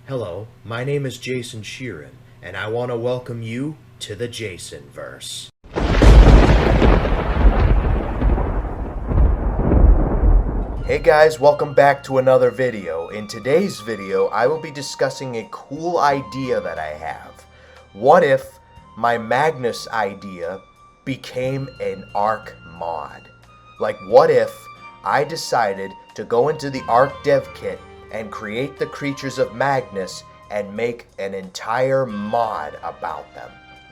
Hello, my name is Jason Sheeran, and I want to welcome you to the Jasonverse. Hey guys, welcome back to another video. In today's video, I will be discussing a cool idea that I have. What if my Magnus idea became an Ark mod? Like, what if I decided to go into the Ark dev kit and create the creatures of Magnus and make an entire mod about them?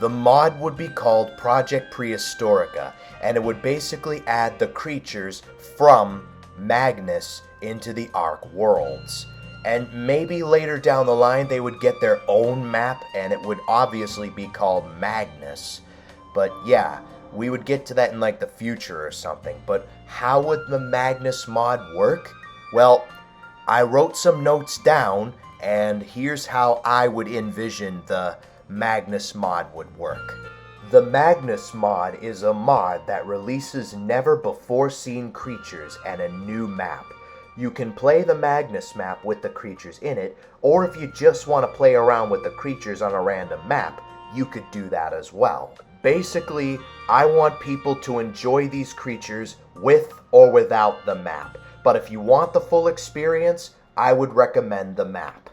The mod would be called Project Prehistorica, and it would basically add the creatures from Magnus into the Ark worlds. And maybe later down the line they would get their own map, and it would obviously be called Magnus. But yeah, we would get to that in like the future or something. But how would the Magnus mod work? Well, I wrote some notes down, and here's how I would envision the Magnus mod would work. The Magnus mod is a mod that releases never-before-seen creatures and a new map. You can play the Magnus map with the creatures in it, or if you just want to play around with the creatures on a random map, you could do that as well. Basically, I want people to enjoy these creatures with or without the map. But if you want the full experience, I would recommend the map.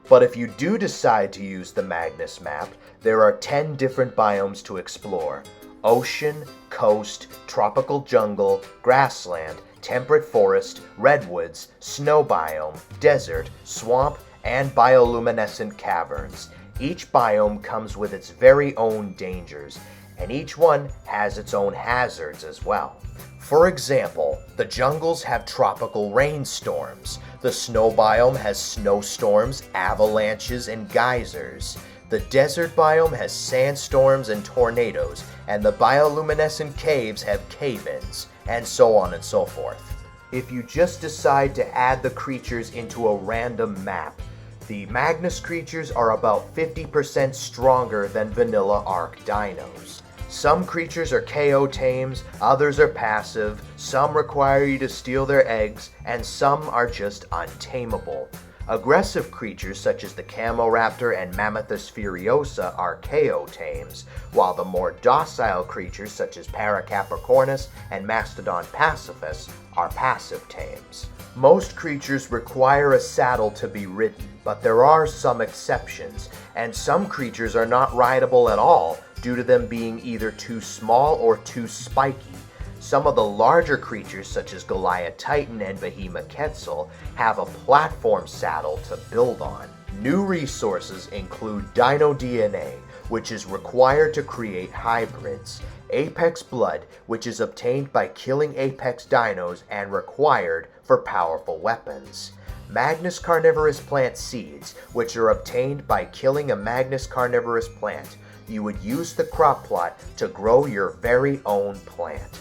But if you do decide to use the Magnus map, there are 10 different biomes to explore: ocean, coast, tropical jungle, grassland, temperate forest, redwoods, snow biome, desert, swamp, and bioluminescent caverns. Each biome comes with its very own dangers, and each one has its own hazards as well. For example, the jungles have tropical rainstorms. The snow biome has snowstorms, avalanches, and geysers. The desert biome has sandstorms and tornadoes, and the bioluminescent caves have cave-ins, and so on and so forth. If you just decide to add the creatures into a random map, the Magnus creatures are about 50% stronger than vanilla Ark dinos. Some creatures are KO tames, others are passive, some require you to steal their eggs, and some are just untamable. Aggressive creatures such as the Camoraptor and Mammoths furiosa are KO tames, while the more docile creatures such as Paracapricornus and Mastodon pacifus are passive tames. Most creatures require a saddle to be ridden, but there are some exceptions, and some creatures are not rideable at all due to them being either too small or too spiky. Some of the larger creatures such as Goliath Titan and Behemoth Quetzal have a platform saddle to build on. New resources include Dino DNA, which is required to create hybrids, Apex Blood, which is obtained by killing Apex Dinos and required for powerful weapons, Magnus Carnivorous Plant Seeds, which are obtained by killing a Magnus Carnivorous plant. You would use the crop plot to grow your very own plant.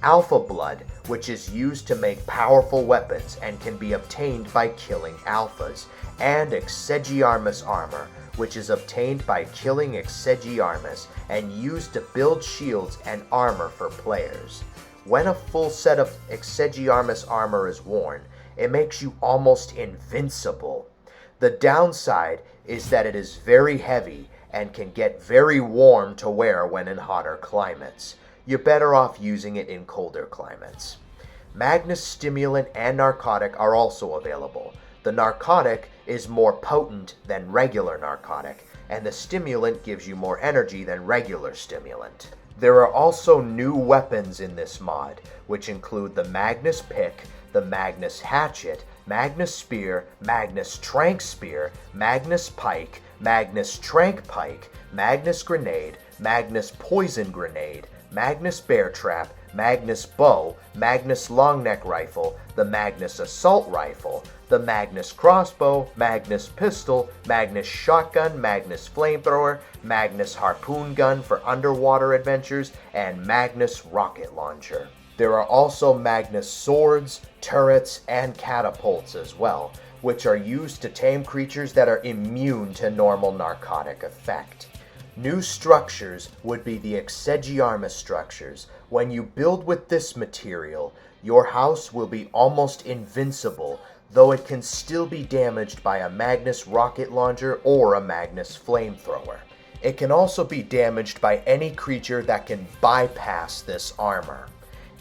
Alpha Blood, which is used to make powerful weapons and can be obtained by killing alphas, and Exegiarmus Armor, which is obtained by killing Exegiarmus and used to build shields and armor for players. When a full set of Exegiarmus Armor is worn, it makes you almost invincible. The downside is that it is very heavy and can get very warm to wear when in hotter climates. You're better off using it in colder climates. Magnus stimulant and narcotic are also available. The narcotic is more potent than regular narcotic, and the stimulant gives you more energy than regular stimulant. There are also new weapons in this mod, which include the Magnus Pick, the Magnus Hatchet, Magnus Spear, Magnus Trank Spear, Magnus Pike, Magnus Trank Pike, Magnus Grenade, Magnus Poison Grenade, Magnus Bear Trap, Magnus Bow, Magnus Longneck Rifle, the Magnus Assault Rifle, the Magnus Crossbow, Magnus Pistol, Magnus Shotgun, Magnus Flamethrower, Magnus Harpoon Gun for underwater adventures, and Magnus Rocket Launcher. There are also Magnus Swords, Turrets, and Catapults as well, which are used to tame creatures that are immune to normal narcotic effect. New structures would be the Exegiarmus structures. When you build with this material, your house will be almost invincible, though it can still be damaged by a Magnus rocket launcher or a Magnus flamethrower. It can also be damaged by any creature that can bypass this armor.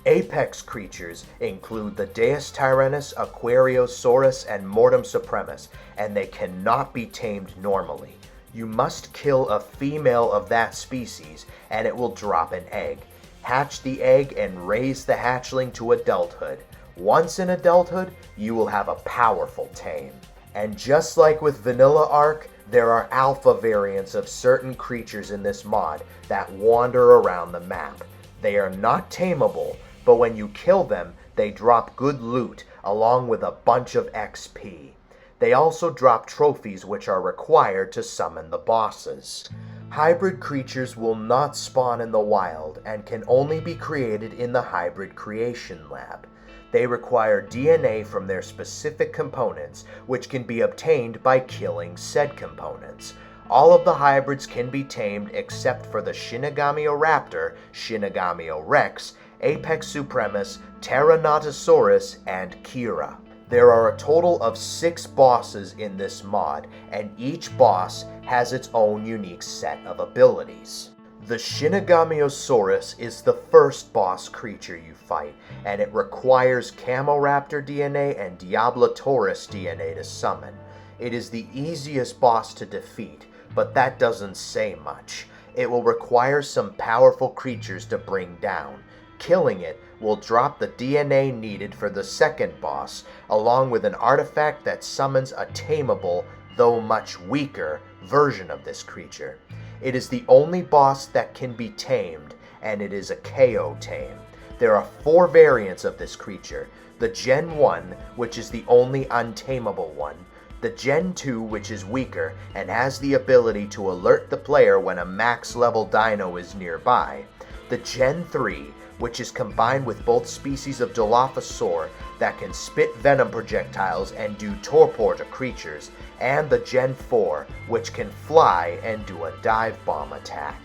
Apex creatures include the Deustyrannus, Aquariosaurus, and Mortem Supremus, and they cannot be tamed normally. You must kill a female of that species, and it will drop an egg. Hatch the egg and raise the hatchling to adulthood. Once in adulthood, you will have a powerful tame. And just like with Vanilla Ark, there are alpha variants of certain creatures in this mod that wander around the map. They are not tameable, but when you kill them, they drop good loot along with a bunch of XP. They also drop trophies which are required to summon the bosses. Hybrid creatures will not spawn in the wild and can only be created in the Hybrid Creation Lab. They require DNA from their specific components, which can be obtained by killing said components. All of the hybrids can be tamed except for the Shinigami-O-Raptor, Shinigami-O-Rex, Apex Supremus, Tyrannosaurus, and Kira. There are a total of 6 bosses in this mod, and each boss has its own unique set of abilities. The Shinigami-O-Saurus is the first boss creature you fight, and it requires Camoraptor DNA and Diablotaurus DNA to summon. It is the easiest boss to defeat, but that doesn't say much. It will require some powerful creatures to bring down. Killing it will drop the DNA needed for the second boss, along with an artifact that summons a tameable, though much weaker, version of this creature. It is the only boss that can be tamed, and it is a KO tame. There are 4 variants of this creature: the Gen 1, which is the only untamable one, the Gen 2, which is weaker and has the ability to alert the player when a max level dino is nearby, the Gen 3, which is combined with both species of Dilophosaur that can spit venom projectiles and do torpor to creatures, and the Gen 4, which can fly and do a dive bomb attack.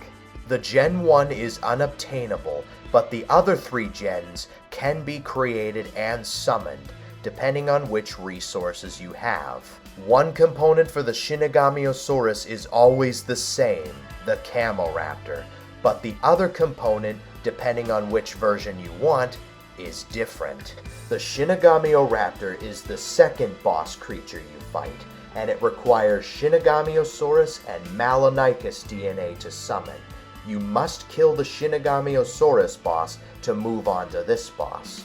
The Gen 1 is unobtainable, but the other 3 gens can be created and summoned, depending on which resources you have. One component for the Shinigami-O-Saurus is always the same, the Camoraptor, but the other component, depending on which version you want, is different. The Shinigami-O-Raptor is the second boss creature you fight, and it requires Shinigami-O-Saurus and Malonychus DNA to summon. You must kill the Shinigami-O-Saurus boss to move on to this boss.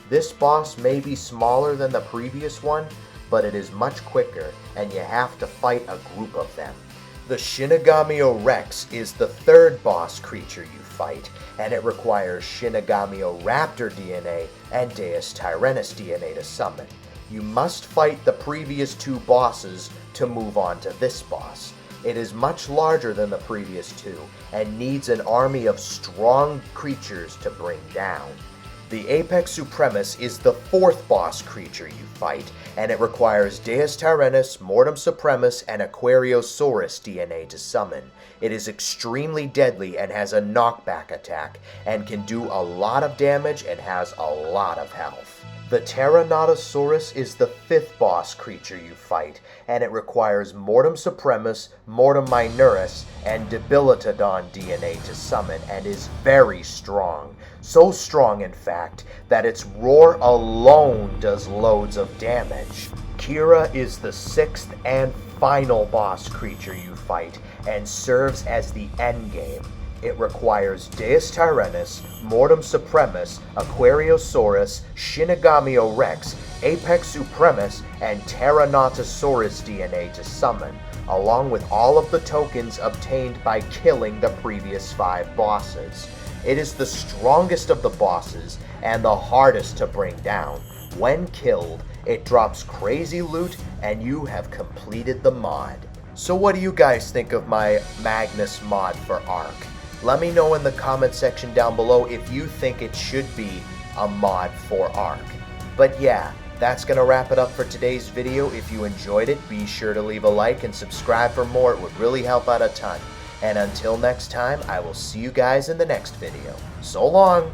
This boss may be smaller than the previous one, but it is much quicker, and you have to fight a group of them. The Shinigami-O-Rex is the third boss creature you fight, and it requires Shinigami-O-Raptor DNA and Deustyrannus DNA to summon. You must fight the previous 2 bosses to move on to this boss. It is much larger than the previous 2, and needs an army of strong creatures to bring down. The Apex Supremus is the 4th boss creature you fight, and it requires Deustyrannus, Mortem Supremus, and Aquariosaurus DNA to summon. It is extremely deadly and has a knockback attack, and can do a lot of damage and has a lot of health. The Tyrannosaurus is the 5th boss creature you fight, and it requires Mortem Supremus, Mortem Minoris, and Debilitodon DNA to summon, and is very strong. So strong, in fact, that its roar alone does loads of damage. Kira is the 6th and final boss creature you fight, and serves as the endgame. It requires Deustyrannus, Mortem Supremus, Aquariosaurus, Shinigami-O-Rex, Apex Supremus, and Tyrannosaurus DNA to summon, along with all of the tokens obtained by killing the previous 5 bosses. It is the strongest of the bosses and the hardest to bring down. When killed, it drops crazy loot and you have completed the mod. So what do you guys think of my Magnus mod for Ark? Let me know in the comment section down below if you think it should be a mod for Ark. But yeah, that's going to wrap it up for today's video. If you enjoyed it, be sure to leave a like and subscribe for more. It would really help out a ton. And until next time, I will see you guys in the next video. So long!